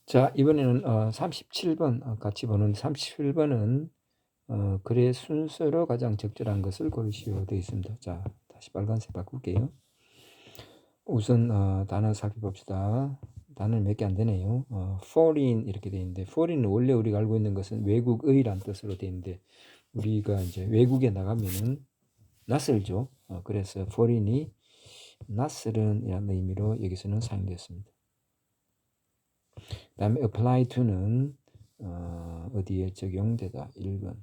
자, 이번에는 37번 같이 보는 37번은 글의 순서로 가장 적절한 것을 고르시오 되어 있습니다. 자, 다시 빨간색 바꿀게요. 우선 단어 살펴봅시다. 단어는 몇 개 안 되네요. foreign 이렇게 되어 있는데, foreign은 원래 우리가 알고 있는 것은 외국의란 뜻으로 되어 있는데, 우리가 이제 외국에 나가면은 낯설죠. 그래서 foreign이 낯설은이라는 의미로 여기서는 사용되었습니다. 그 다음에 apply to는 어디에 적용되다 1번.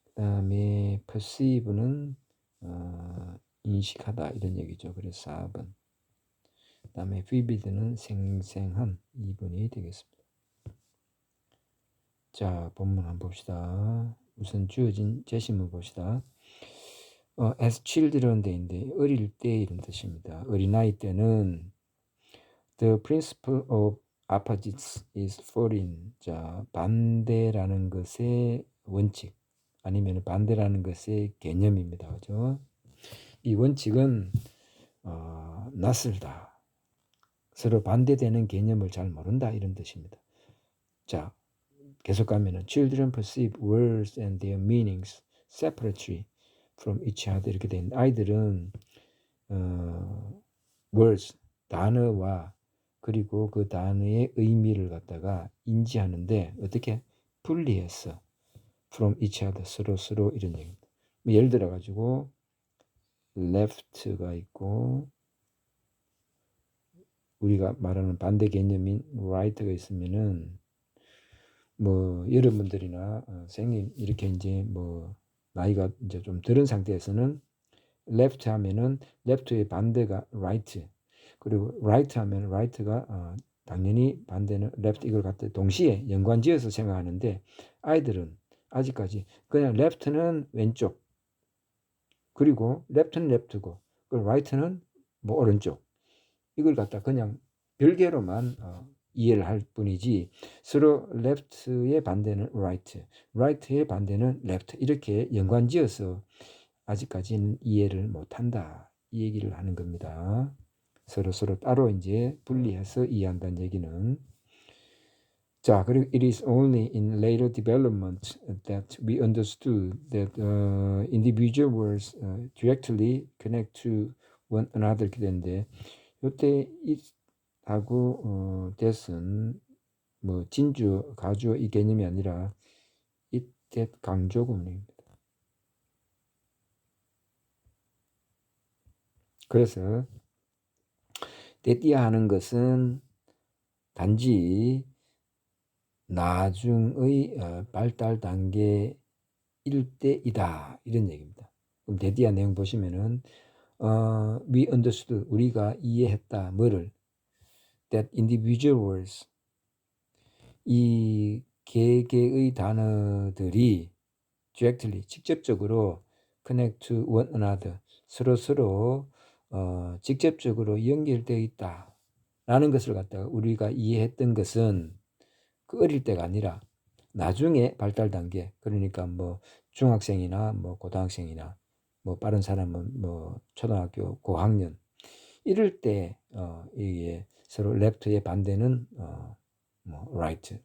그 다음에 perceive는 인식하다 이런 얘기죠. 그래서 4번. 그 다음에 vivid는 생생한 2번이 되겠습니다. 자, 본문 한번 봅시다. 우선 주어진 제시문 봅시다. as children 데인데 어릴 때 이런 뜻입니다. 어린아이 때는 the principle of opposites is foreign. 자, 반대라는 것의 원칙 아니면 반대라는 것의 개념입니다. 그죠? 이 원칙은 낯설다. 서로 반대되는 개념을 잘 모른다 이런 뜻입니다. 자, 계속 가면은 children perceive words and their meanings separately from each other 이렇게 된 아이들은 words 단어와 그리고 그 단어의 의미를 갖다가 인지하는데 어떻게 분리해서 from each other 서로 이런 얘기입니다. 예를 들어 가지고 left가 있고 우리가 말하는 반대 개념인 right가 있으면은 뭐 여러분들이나 선생님 이렇게 이제 뭐 나이가 이제 좀 들은 상태에서는 left 하면은 left의 반대가 right 그리고 right 하면 right가 당연히 반대는 left 이걸 갖다 동시에 연관지어서 생각하는데 아이들은 아직까지 그냥 left는 왼쪽 그리고 left는 left고 그리고 right는 뭐 오른쪽 이걸 갖다 그냥 별개로만 이해를 할 뿐이지 서로 left의 반대는 right, right의 반대는 left 이렇게 연관지어서 아직까지는 이해를 못한다 이 얘기를 하는 겁니다. 서로 따로 이제 분리해서 이해한다는 얘기는 자 그리고 it is only in later development that we understood that individual words directly connect to one another 이렇게 되는데 이때 하고 that은 뭐 진주, 가주 이 개념이 아니라 it, that 강조 구문입니다. 그래서 that이야 하는 것은 단지 나중의 발달 단계일 때이다 이런 얘기입니다. 그럼 that이야 내용 보시면은 we understood 우리가 이해했다 뭐를 that individual words 이 개개의 단어들이 directly 직접적으로 connect to one another 서로 직접적으로 연결되어 있다 라는 것을 갖다가 우리가 이해했던 것은 그 어릴 때가 아니라 나중에 발달 단계 그러니까 뭐 중학생이나 뭐 고등학생이나 뭐 빠른 사람은 뭐 초등학교 고학년 이럴 때 이게 서로 left의 반대는 뭐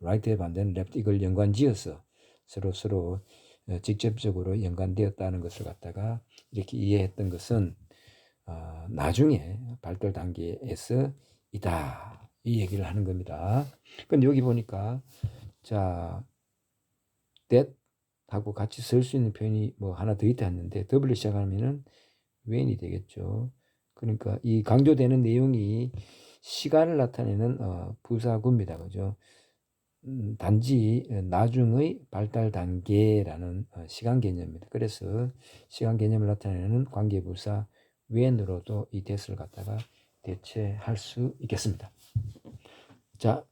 right의 반대는 left 이걸 연관지어서 서로 직접적으로 연관되었다는 것을 갖다가 이렇게 이해했던 것은 나중에 발달 단계에서 이다 이 얘기를 하는 겁니다. 근데 여기 보니까 자 that 하고 같이 쓸 수 있는 표현이 뭐 하나 더 있다 했는데 더블로 시작하면은 when이 되겠죠. 그러니까 이 강조되는 내용이 시간을 나타내는 부사구입니다. 그죠? 단지 나중의 발달 단계라는 시간 개념입니다. 그래서 시간 개념을 나타내는 관계부사 when으로도 이 that을 갖다가 대체할 수 있겠습니다. 자,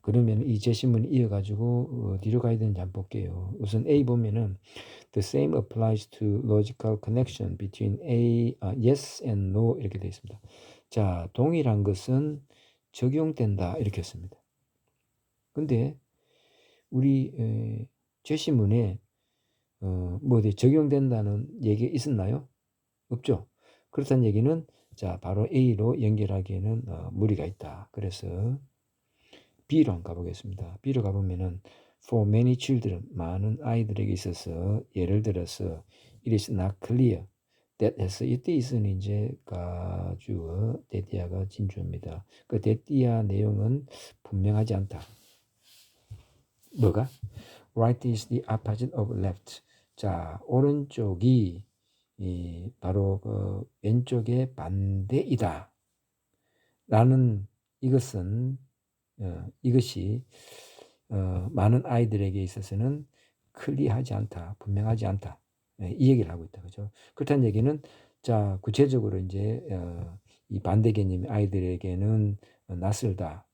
그러면 이 제시문을 이어가지고 어디로 가야 되는지 한번 볼게요. 우선 A 보면은 The same applies to logical connection between yes and no 이렇게 되어 있습니다. 자, 동일한 것은 적용된다 이렇게 했습니다. 근데 우리 제시문에 뭐 어디 적용된다는 얘기 있었나요? 없죠. 그렇다는 얘기는 자 바로 A로 연결하기에는 무리가 있다. 그래서 B로 한번 가보겠습니다. B로 가보면은 for many children, 많은 아이들에게 있어서 예를 들어서 it is not clear that 해서 이때 있으니 이제 가주어 데디아가 진주입니다. 그 데디아 내용은 분명하지 않다. 뭐가? Right is the opposite of left. 자, 오른쪽이 바로 그 왼쪽의 반대이다. 라는 이것은 이것이 많은 아이들에게 있어서는 클리어하지 않다, 분명하지 않다. 이 얘기를 하고 있다, 그죠? 그렇다는 얘기는 자 구체적으로 이제 이 반대 개념이 아이들에게는 낯설다.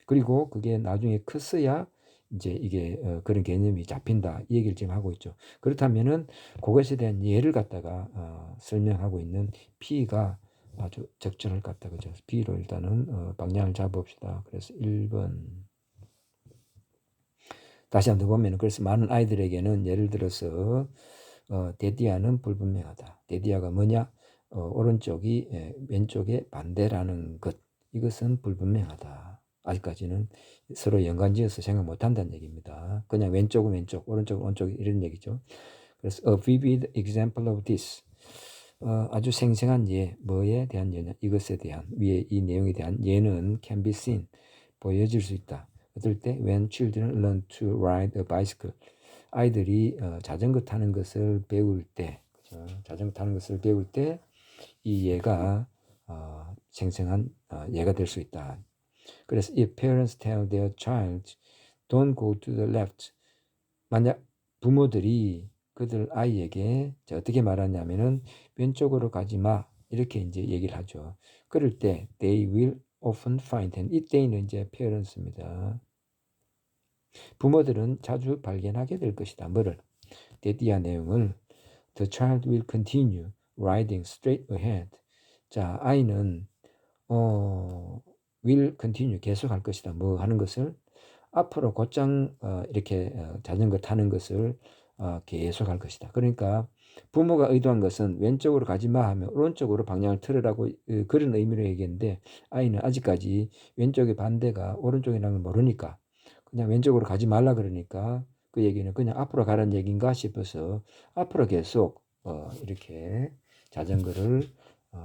그리고 그게 나중에 컸어야 이제 이게 그런 개념이 잡힌다. 이 얘기를 지금 하고 있죠. 그렇다면은 그것에 대한 예를 갖다가 설명하고 있는 P가 아주 적절할 것 같다. 그죠? B로 일단은 방향을 잡읍시다. 그래서 1번. 다시 한번 보면 그래서 많은 아이들에게는 예를 들어서 데디아는 불분명하다. 데디아가 뭐냐? 오른쪽이 왼쪽의 반대라는 것. 이것은 불분명하다. 아직까지는 서로 연관지어서 생각 못한다는 얘기입니다. 그냥 왼쪽은 왼쪽, 오른쪽은 오른쪽 이런 얘기죠. 그래서 a vivid example of this. 아주 생생한 예, 뭐에 대한 예냐? 이것에 대한 위에 이 내용에 대한 예는 can be seen, 보여질 수 있다. 어떨 때 when children learn to ride a bicycle. 아이들이 자전거 타는 것을 배울 때, 그렇죠? 자전거 타는 것을 배울 때 이 예가 생생한 예가 될 수 있다. 그래서 if parents tell their child don't go to the left, 만약 부모들이 그들 아이에게 어떻게 말하냐면은 왼쪽으로 가지 마 이렇게 이제 얘기를 하죠. 그럴 때 they will often find, and 이때는 이제 parents입니다. 부모들은 자주 발견하게 될 것이다. 뭐를? 데디아 내용을 the child will continue riding straight ahead. 자, 아이는 will continue 계속할 것이다. 뭐 하는 것을 앞으로 곧장 이렇게 자전거 타는 것을 계속할 것이다. 그러니까 부모가 의도한 것은 왼쪽으로 가지 마 하면 오른쪽으로 방향을 틀으라고 그런 의미로 얘기했는데 아이는 아직까지 왼쪽의 반대가 오른쪽이라는 걸 모르니까 그냥 왼쪽으로 가지 말라 그러니까 그 얘기는 그냥 앞으로 가라는 얘기인가 싶어서 앞으로 계속 이렇게 자전거를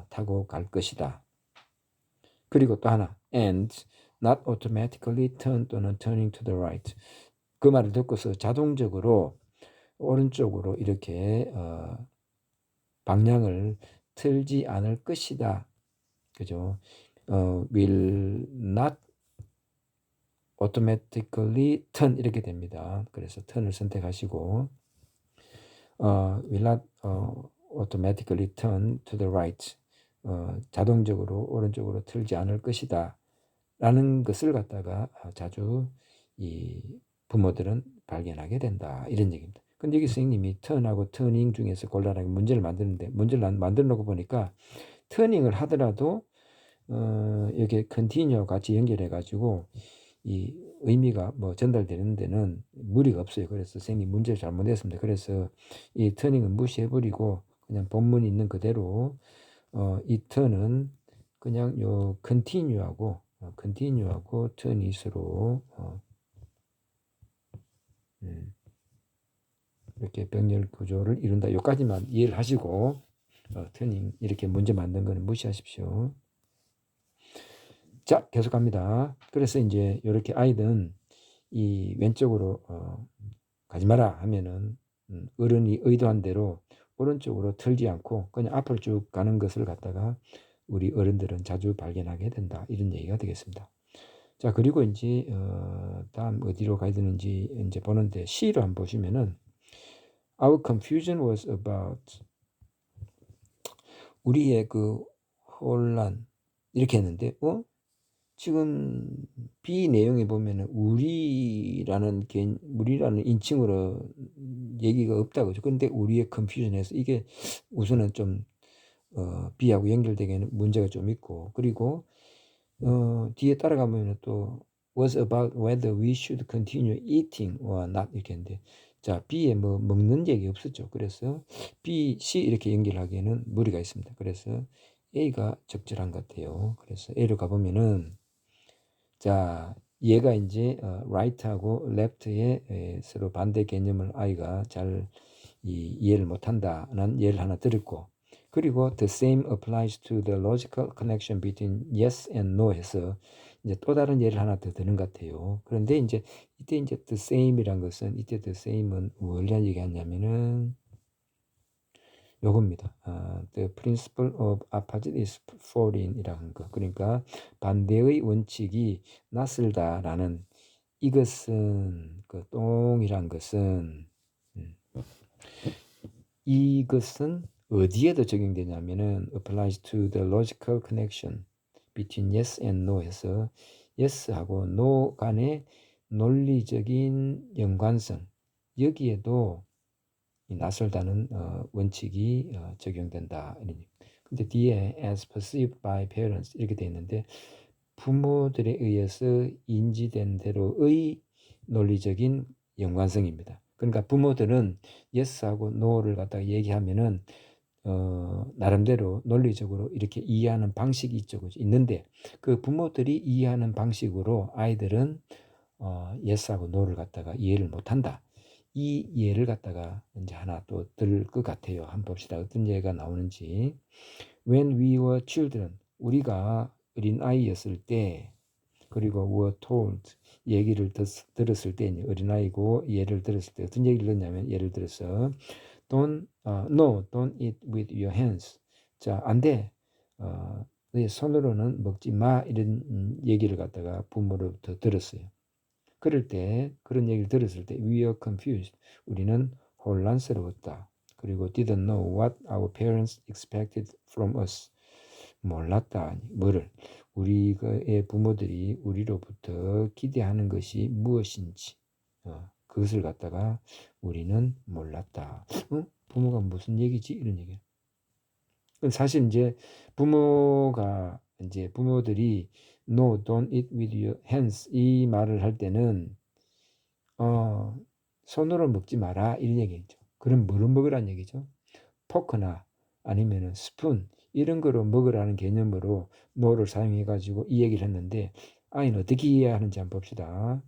타고 갈 것이다. 그리고 또 하나 and not automatically turn 또는 turning to the right. 그 말을 듣고서 자동적으로 오른쪽으로 이렇게 방향을 틀지 않을 것이다. 그죠? will not automatically turn 이렇게 됩니다. 그래서 turn을 선택하시고 will not automatically turn to the right. 자동적으로 오른쪽으로 틀지 않을 것이다. 라는 것을 갖다가 자주 이 부모들은 발견하게 된다. 이런 얘기입니다. 근데 여기 선생님이 턴하고 터닝 중에서 곤란하게 문제를 만드는데 문제를 만들어 놓고 보니까 터닝을 하더라도 이렇게 컨티뉴어 같이 연결해 가지고 이 의미가 뭐 전달되는 데는 무리가 없어요. 그래서 선생님 문제를 잘못했습니다. 그래서 이 터닝은 무시해 버리고 그냥 본문이 있는 그대로 이 턴은 그냥 요 컨티뉴하고 터닛으로 이렇게 병렬 구조를 이룬다. 여기까지만 이해를 하시고 터닝 이렇게 문제 만든 거는 무시하십시오. 자, 계속합니다. 그래서 이제 이렇게 아이들은 이 왼쪽으로 가지 마라 하면은 어른이 의도한 대로 오른쪽으로 틀지 않고 그냥 앞으로 쭉 가는 것을 갖다가 우리 어른들은 자주 발견하게 된다. 이런 얘기가 되겠습니다. 자, 그리고 이제 다음 어디로 가야 되는지 이제 보는데 C로 한번 보시면은 Our confusion was about 우리의 그 혼란 이렇게 했는데 지금 B 내용에 보면은 우리라는 인칭으로 얘기가 없다고 그죠. 근데 우리의 confusion에서 이게 우선은 좀 B하고 연결되기에는 문제가 좀 있고 그리고 뒤에 따라가면 또 was about whether we should continue eating or not 이렇게 했는데 자 B에 뭐 먹는 얘기 없었죠. 그래서 B, C 이렇게 연결하기에는 무리가 있습니다. 그래서 A가 적절한 것 같아요. 그래서 A로 가보면은 자 얘가 이제 right하고 left의 서로 반대 개념을 아이가 잘 이해를 못한다는 예를 하나 들었고, 그리고 the same applies to the logical connection between yes and no 해서 이제 또 다른 예를 하나 더 드는 것 같아요. 그런데 이제 이때 이제 the same이란 것은 이때 the same은 뭘 얘기하냐면은 요겁니다. The principle of opposite is foreign이라는 거. 그러니까 반대의 원칙이 낯설다라는 이것은 그 똥이란 것은 이것은 어디에도 적용되냐면은 applies to the logical connection between yes and no 해서 yes하고 no 간의 논리적인 연관성 여기에도 이 낯설다는 원칙이 적용된다. 근데 뒤에 as perceived by parents 이렇게 돼 있는데 부모들에 의해서 인지된 대로의 논리적인 연관성입니다. 그러니까 부모들은 yes하고 no를 갖다가 얘기하면은 나름대로 논리적으로 이렇게 이해하는 방식이 있는데 그 부모들이 이해하는 방식으로 아이들은 yes하고 no를 갖다가 이해를 못한다. 이 예를 갖다가 이제 하나 또 들 것 같아요. 한번 봅시다. 어떤 예가 나오는지. When we were children, 우리가 어린 아이였을 때, 그리고 were told, 얘기를 들었을 때, 어린 아이고 예를 들었을 때 어떤 얘기를 듣냐면 예를 들어서 no, don't eat with your hands. 자, 안 돼. 내 손으로는 먹지 마. 이런 얘기를 갖다가 부모로부터 들었어요. 그럴 때 그런 얘기를 들었을 때 we are confused. 우리는 혼란스러웠다. 그리고 didn't know what our parents expected from us. 몰랐다. 뭐를? 우리의 부모들이 우리로부터 기대하는 것이 무엇인지 그것을 갖다가 우리는 몰랐다. 부모가 무슨 얘기지? 이런 얘기. 사실 이제 부모들이 no, don't eat with your hands 이 말을 할 때는 손으로 먹지 마라 이런 얘기죠. 그럼 뭐로 먹으라는 얘기죠? 포크나 아니면은 스푼 이런 거로 먹으라는 개념으로 no를 사용해 가지고 이 얘기를 했는데 아이는 어떻게 이해하는지 한번 봅시다.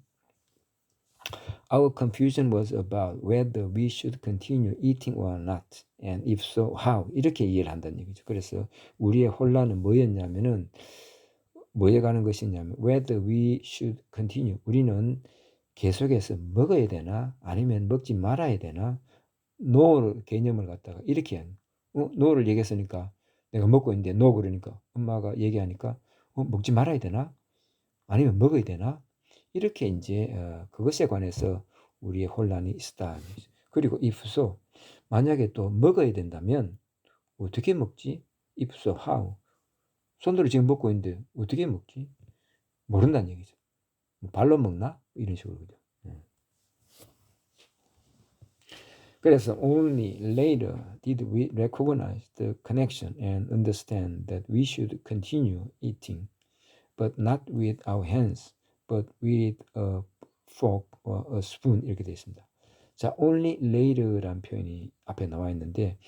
Our confusion was about whether we should continue eating or not, and if so, how. 이렇게 이해를 한다는 얘기죠. 그래서 우리의 혼란은 뭐였냐면은 뭐에 가는 것이냐면 whether we should continue. 우리는 계속해서 먹어야 되나 아니면 먹지 말아야 되나 no 개념을 갖다가 이렇게 no를 얘기했으니까 내가 먹고 있는데 no 그러니까 엄마가 얘기하니까 먹지 말아야 되나 아니면 먹어야 되나 이렇게 이제 그것에 관해서 우리의 혼란이 있었다. 그리고 if so 만약에 또 먹어야 된다면 어떻게 먹지? if so how 손으로 지금 먹고 있는데 어떻게 먹지? 모른다는 얘기죠. 발로 먹나? 이런 식으로 그죠. 그래서 only later did we recognize the connection and understand that we should continue eating, but not with our hands, but with a fork or a spoon 이렇게 되어 있습니다. 자, only later라는 표현이 앞에 나와 있는데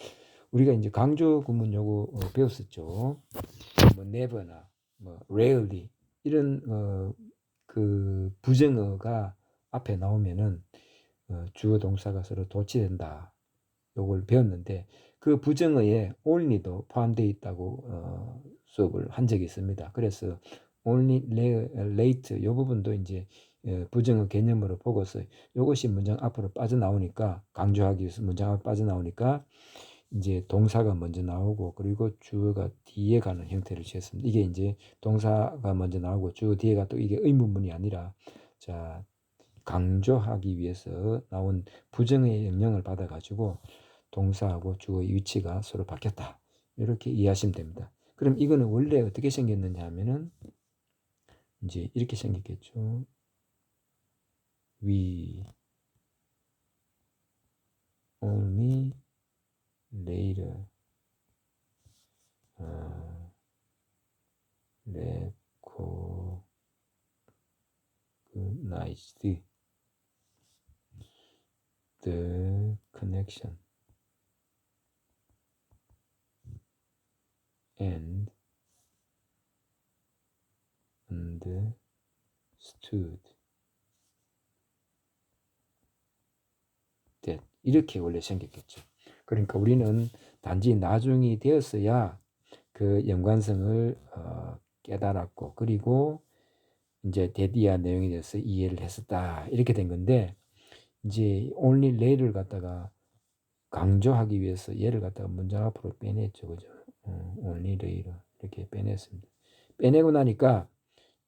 우리가 이제 강조 구문 요거 배웠었죠. 뭐 never나 뭐 rarely 이런 그 부정어가 앞에 나오면은 주어 동사가 서로 도치된다. 요걸 배웠는데 그 부정어에 only도 포함되어 있다고 수업을 한 적이 있습니다. 그래서 only, late 요 부분도 이제 부정어 개념으로 보고서 요것이 문장 앞으로 빠져나오니까 강조하기 위해서 문장 앞으로 빠져나오니까 이제 동사가 먼저 나오고 그리고 주어가 뒤에 가는 형태를 취했습니다. 이게 이제 동사가 먼저 나오고 주어 뒤에가 또 이게 의문문이 아니라 자 강조하기 위해서 나온 부정의 영향을 받아가지고 동사하고 주어의 위치가 서로 바뀌었다. 이렇게 이해하시면 됩니다. 그럼 이거는 원래 어떻게 생겼느냐 하면은 이제 이렇게 생겼겠죠. We only later recognized the connection and understood understood that 이렇게 원래 생겼겠죠. 그러니까 우리는 단지 나중이 되었어야 그 연관성을 깨달았고 그리고 이제 데디아 내용에 대해서 이해를 했었다 이렇게 된 건데 이제 only later를 갖다가 강조하기 위해서 얘를 갖다가 문장 앞으로 빼냈죠, 그죠? only later 이렇게 빼냈습니다. 빼내고 나니까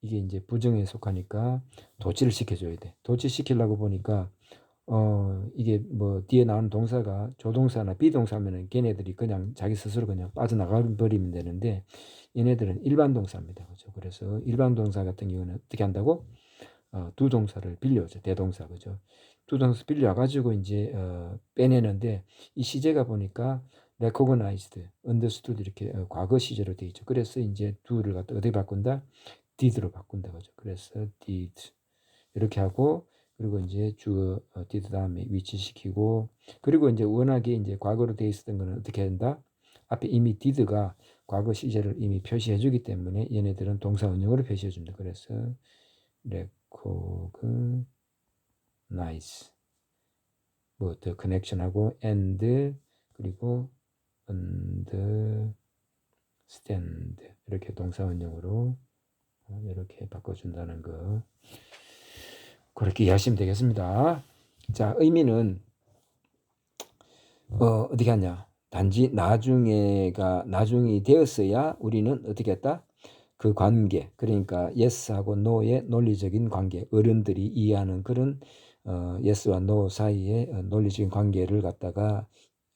이게 이제 부정에 속하니까 도치를 시켜줘야 돼. 도치 시키려고 보니까 이게 뭐 뒤에 나오는 동사가 조동사나 비동사면은 걔네들이 그냥 자기 스스로 그냥 빠져나가 버리면 되는데 얘네들은 일반 동사입니다. 그죠? 그래서 일반 동사 같은 경우는 어떻게 한다고? 두 동사를 빌려오죠. 대동사. 그죠? 두 동사 빌려와가지고 이제 빼내는데 이 시제가 보니까 recognized, understood 이렇게 과거 시제로 되어 있죠. 그래서 이제 do를 갖다 어떻게 바꾼다? did로 바꾼다. 그죠? 그래서 did 이렇게 하고 그리고 이제 주어 did 다음에 위치시키고 그리고 이제 워낙에 이제 과거로 되어 있었던 거는 어떻게 한다? 앞에 이미 did가 과거 시제를 이미 표시해 주기 때문에 얘네들은 동사 원형으로 표시해 줍니다. 그래서 recognize 뭐 the connection하고 and 그리고 understand 이렇게 동사 원형으로 이렇게 바꿔준다는 거 그렇게 이해하시면 되겠습니다. 자, 의미는 어떻게 하냐? 단지 나중이 되었어야 우리는 어떻게 했다? 그 관계, 그러니까 yes하고 no의 논리적인 관계, 어른들이 이해하는 그런 yes와 no 사이의 논리적인 관계를 갖다가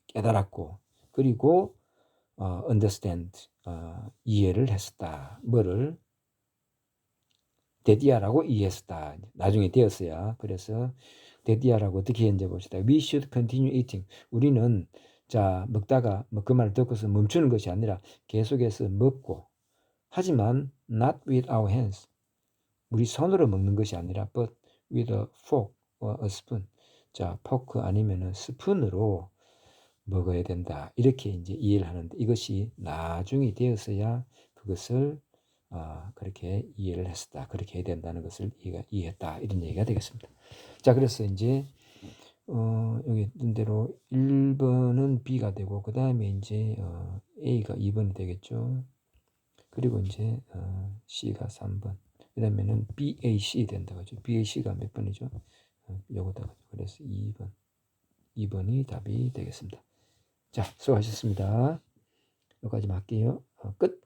깨달았고, 그리고 understand, 이해를 했었다. 뭐를? 데디아라고 이해했었다. 나중에 되었어야. 그래서 데디아라고 어떻게 현재 봅시다. We should continue eating. 우리는 자 먹다가 뭐 그 말을 듣고서 멈추는 것이 아니라 계속해서 먹고 하지만 not with our hands. 우리 손으로 먹는 것이 아니라 but with a fork or a spoon. 자, 포크 아니면은 스푼으로 먹어야 된다. 이렇게 이제 이해를 하는데 이것이 나중이 되었어야 그것을 그렇게 이해를 했었다. 그렇게 해야 된다는 것을 이해했다. 이런 얘기가 되겠습니다. 자, 그래서 이제 여기 있던 대로 1번은 B가 되고 그 다음에 이제 A가 2번이 되겠죠. 그리고 이제 C가 3번. 그 다음에는 BAC 된다. 그죠? BAC가 몇 번이죠? 요거다. 그래서 2번. 2번이 답이 되겠습니다. 자, 수고하셨습니다. 여기까지만 할게요. 끝.